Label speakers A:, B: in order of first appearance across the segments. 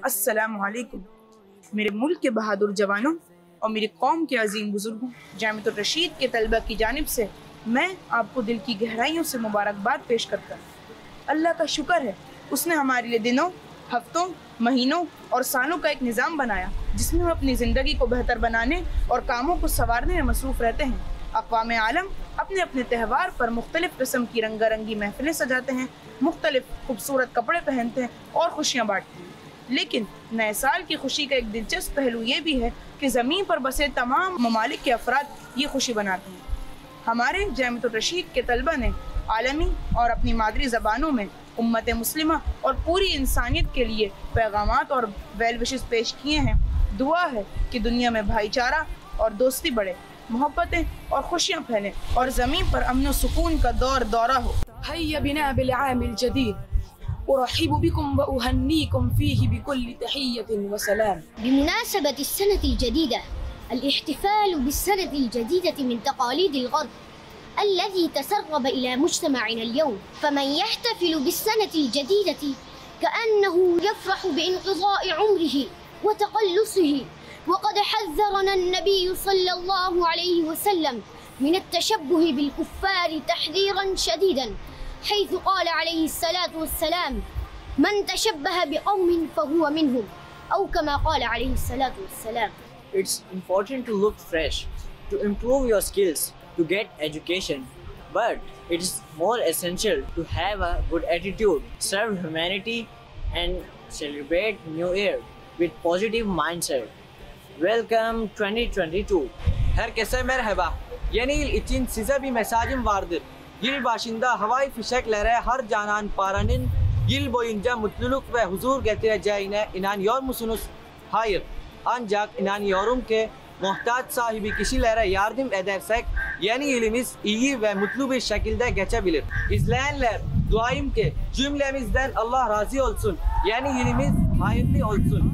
A: السلام علیکم میرے ملک کے بہادر جوانوں اور میری قوم کے عظیم بزرگوں، جامعۃ الرشید کے طلبہ کی جانب سے میں آپ کو دل کی گہرائیوں سے مبارکباد پیش کرتا ہوں۔ اللہ کا شکر ہے اس نے ہمارے لیے دنوں، ہفتوں، مہینوں اور سالوں کا ایک نظام بنایا جس میں ہم اپنی زندگی کو بہتر بنانے اور کاموں کو سنوارنے میں مصروف رہتے ہیں۔ اقوام عالم اپنے اپنے تہوار پر مختلف قسم کی رنگا رنگی محفلیں سجاتے ہیں، مختلف خوبصورت کپڑے پہنتے ہیں اور خوشیاں بانٹتے ہیں، لیکن نئے سال کی خوشی کا ایک دلچسپ پہلو یہ بھی ہے کہ زمین پر بسے تمام ممالک کے افراد یہ خوشی مناتے ہیں۔ ہمارے جامعۃ الرشید کے طلبہ نے عالمی اور اپنی مادری زبانوں میں امت مسلمہ اور پوری انسانیت کے لیے پیغامات اور ویل وشز پیش کیے ہیں۔ دعا ہے کہ دنیا میں بھائی چارہ اور دوستی بڑھے، محبتیں اور خوشیاں پھیلیں اور زمین پر امن و سکون کا دورہ ہو۔
B: هيا بنا بالعام الجديد أرحب بكم وأهنيكم فيه بكل تحية وسلام.
C: بمناسبة السنة الجديدة، الاحتفال بالسنة الجديدة من تقاليد الغرب الذي تسرب إلى مجتمعنا اليوم، فمن يحتفل بالسنة الجديدة كأنه يفرح بانقضاء عمره وتقلصه، وقد حذرنا النبي صلى الله عليه وسلم من التشبه بالكفار تحذيرا شديدا، حيث قال عليه الصلاة والسلام: من تشبه بقوم فهو منهم، أو كما قال عليه الصلاة والسلام.
D: It's important to look fresh, to improve your skills, to get education, but it is more essential to have a good attitude, serve humanity and celebrate New Year with positive mindset. Welcome 2022.
E: Herkese merhaba. Yeni yıl için size bir mesajım vardır. Yıl başında havai fişeklere harcanan paranın yıl boyunca mutluluk ve huzur getireceğine inanıyor musunuz? Hayır. Ancak inanıyorum ki muhtaç sahibi kişilere yardım edersek yeni yılımız iyi ve mutlu bir şekilde geçebilir. İzleyenler, duayım ki cümlemizden Allah razı olsun. Yeni yılımız hayırlı olsun.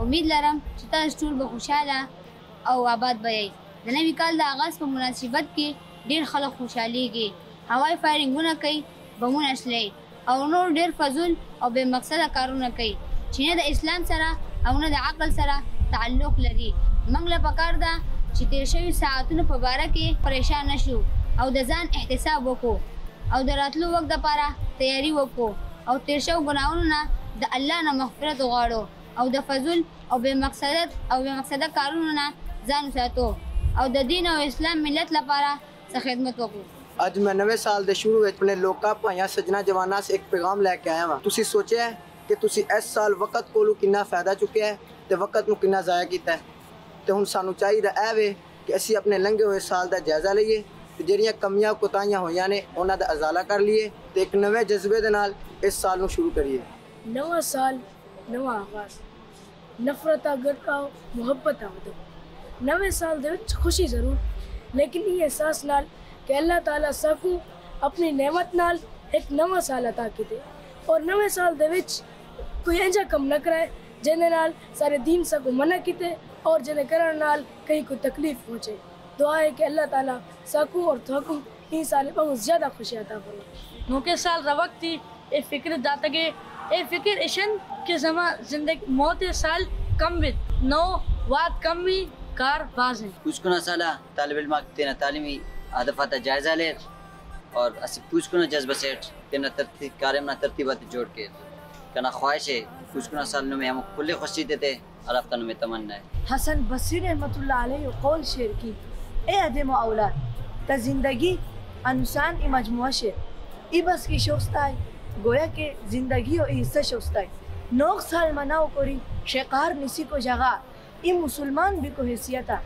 F: امید لرم چې تاسو ټول به خوشاله او آباد به یئ. د نوي کال د آغاز په مناسبت کې ډېر خلک خوشحالیږي، هوایي فایرنګونه کوي، بمونه اچلي او نور ډېر فضول او بې مقصده کارونه کوي چې نه د اسلام سره او نه د عقل سره تعلق لري. موږ له پکار ده چې تېر شوي ساعتونو په باره کې پریشان نه شو او د ځان احتساب وکړو او د راتلو وخت دپاره تیاري وکړو او تېر شوو ګناهونو نه د الله نه مغفرت وغواړو او د فضول او بے مقصده کارونو نه ځان وساتو او د دین او اسلام ملت لپاره څه خدمت وکړو۔
G: ਅੱਜ ਮੈਂ ਨਵੇਂ ਸਾਲ ਦੇ ਸ਼ੁਰੂ ਵਿੱਚ ਆਪਣੇ ਲੋਕਾਂ ਭਾਈਆਂ ਸੱਜਣਾ ਜਵਾਨਾਂ ਸੇ ਇੱਕ ਪੈਗਾਮ ਲੈ ਕੇ ਆਇਆ ਹਾਂ। ਤੁਸੀਂ ਸੋਚਿਆ ਕਿ ਤੁਸੀਂ ਇਸ ਸਾਲ ਵਕਤ ਕੋਲੋਂ ਕਿੰਨਾ ਫਾਇਦਾ ਚੁੱਕਿਆ ਹੈ ਤੇ ਵਕਤ ਨੂੰ ਕਿੰਨਾ ਜ਼ਾਇਆ ਕੀਤਾ ਹੈ, ਤੇ ਹੁਣ ਸਾਨੂੰ ਚਾਹੀਦਾ ਇਹ ਵੇ ਕਿ ਅਸੀਂ ਆਪਣੇ ਲੰਘੇ ਹੋਏ ਸਾਲ ਦਾ ਜਾਇਜ਼ਾ ਲਈਏ ਤੇ ਜਿਹੜੀਆਂ ਕਮੀਆਂ ਕੋਤਾਹੀਆਂ ਹੋਈਆਂ ਨੇ ਉਹਨਾਂ ਦਾ ਅਜ਼ਾਲਾ ਕਰ ਲਈਏ ਤੇ ਇੱਕ ਨਵੇਂ ਜਜ਼ਬੇ ਦੇ ਨਾਲ ਇਸ ਸਾਲ ਨੂੰ ਸ਼ੁਰੂ ਕਰੀਏ।
B: نواں سال نواں آغاز، نفرت گٹاؤ، محبت آدھو۔ نویں سال دے وچ خوشی ضرور، لیکن یہ احساس نال کہ اللہ تعالیٰ ساکو اپنی نعمت نال ایک نواں سال عطا کیتے اور نویں سال دے وچ کوئی انجا کم نہ کرائے جن نال سارے دین ساکو منع کیتے اور جن کرن نال کہیں کوئی تکلیف پہنچے۔ دعا ہے کہ اللہ تعالیٰ ساکو اور تھاکو این سال بہت زیادہ خوشی عطا فرمائے۔
H: نوکے سال روقت تھی اے فکر داتا کہ اے فکر اشن کہ زمان زندگی موت سال کم بید نو واد کم بھی کار باز ہیں۔
D: پوچھ کنا سالہ طالب علم تینا تعلیمی ہدفات جائزہ لے اور اسی پوچھ کنا جذبہ سیٹ تینا کارمنا ترتیبات جوڑ کے کنا خواہش ہے پوچھ کنا سال میں ہم کلی خوشی دیتے اور افتانوں میں تمنا ہے۔
B: حسن بصری رحمت اللہ علیہ قول شعر کی، اے ادم و اولاد تا زندگی انسان ای مجموعہ شعر ای بس کی شوستائی گویا کہ زندگی و حصہ شوستائی نوک سال مناو کوری شکار نسی کو جگہ ای مسلمان بھی کو حیثیتا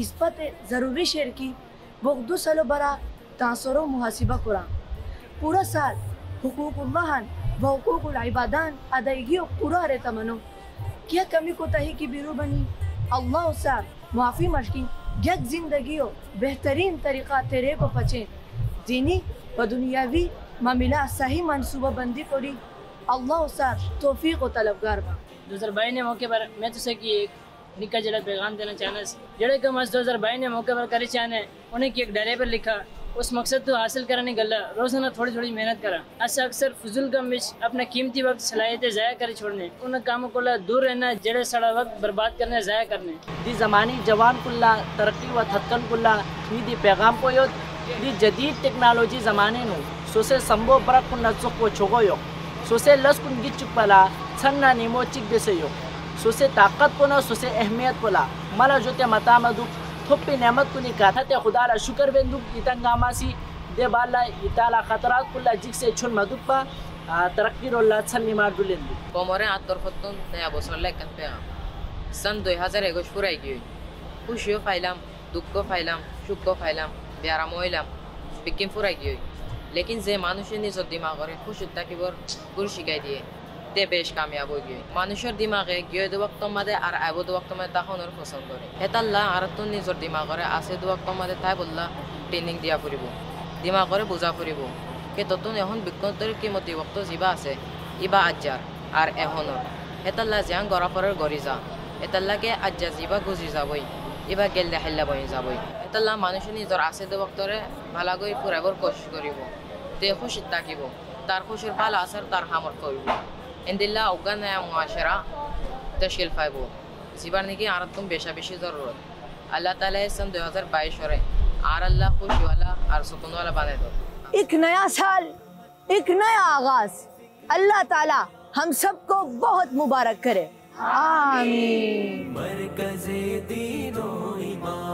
B: اس پت ضروری شعر کی بغدو سالو برا تاثر و محاسبہ قرآن پورا سال حقوق اللہ و حقوق العبادان ادائیگی و پورا رہتا منو کیا کمی کوتاہی کی بیرو بنی اللہ سار معافی مشکی یک زندگی و بہترین طریقہ تیرے کو پچیں دینی و دنیاوی معاملہ صحیح منصوبہ بندی کری اللہ سار توفیق و طلبگار با
H: 2022 نے موقع پر میں تو سے کی ایک نکا جڑا پیغام دینا چاہنا جڑے کم از 2022 نے موقع پر کرے چاہنے انہیں کی ایک ڈرے پر لکھا اس مقصد تو حاصل کرنے گلا روزانہ تھوڑی تھوڑی محنت کرا ایسا اکثر فضول کم وچ اپنا قیمتی وقت صلاحیتیں ضائع کرے چھوڑنے ان کاموں کو دور رہنا جڑے سڑا وقت برباد کرنے ضائع کرنے
I: دی زمانی جوان کلا ترقی و تھکن کلا دی پیغام کو یو دی جدید ٹیکنالوجی زمانے نو سوسے سمبو برک کن نزق و چھگو یو سوسے لس کن گی چک پلا چھنا نیمو چک دے سے یو سوسے طاقت کو نہ سوسے اہمیت پلا ملا جو تے متا مدو تھپی نعمت کو نکاتا تے خدا لا شکر بندو اتنگاما سی دے بالا اتالا خطرات کلا جک سے چھن مدو پا ترقی رو اللہ چھن نیمار دولن دی
J: کومورے آتور فتون تے ابو صلی کن پیغام سن 2021 پورائی گیوئی خوشیو فائلام دکھو فائلام شکو فائلام بیارامو ایلام بکن پورائی گیوئی لیکن زی مانوشی نیزو دیماغ رے خوش اتا کی بور گرشی گئی دیئے تے بیش کامیاب ہو گئی مانوشر دیماغے گیوئی دو وقتوں مدے اور ایبو دو وقتوں مدے تاخون اور پسند دورے ایتا اللہ عرطون نیزور دیماغ رے آسے دو وقتوں مدے تائب اللہ ٹریننگ دیا پوری بو دیماغ رے بوزا پوری بو کہ توتون ایہون بکن تر قیمتی وقتو زیبا آسے ایبا اجار اور ایہون ایتا اللہ زیان گورا پرر گوریزا ایتا اللہ کے اجا زیبا گوزیزا بوئی ایبا گل دحلہ بوئیزا بوئی ایتا اللہ مانوشر نیزور آسے دو وقتوں رے بھالا گوئی پورا بور کوشش کری بو تے خوش اتا کی بو تار خوشر بالا اثر تار حامر کوئی بو ان دلہ اوگن نیا معاشرہ تشکیل فائب ہو زیبارنے کی عارت تم بیشہ بیشی ضرورت اللہ تعالیٰ سن 2022 ہو رہے آر اللہ خوشی والا اور سکون والا بانے دو
K: ایک نیا سال ایک نیا آغاز اللہ تعالیٰ ہم سب کو بہت مبارک کرے آمین. مرکز دین و ایمان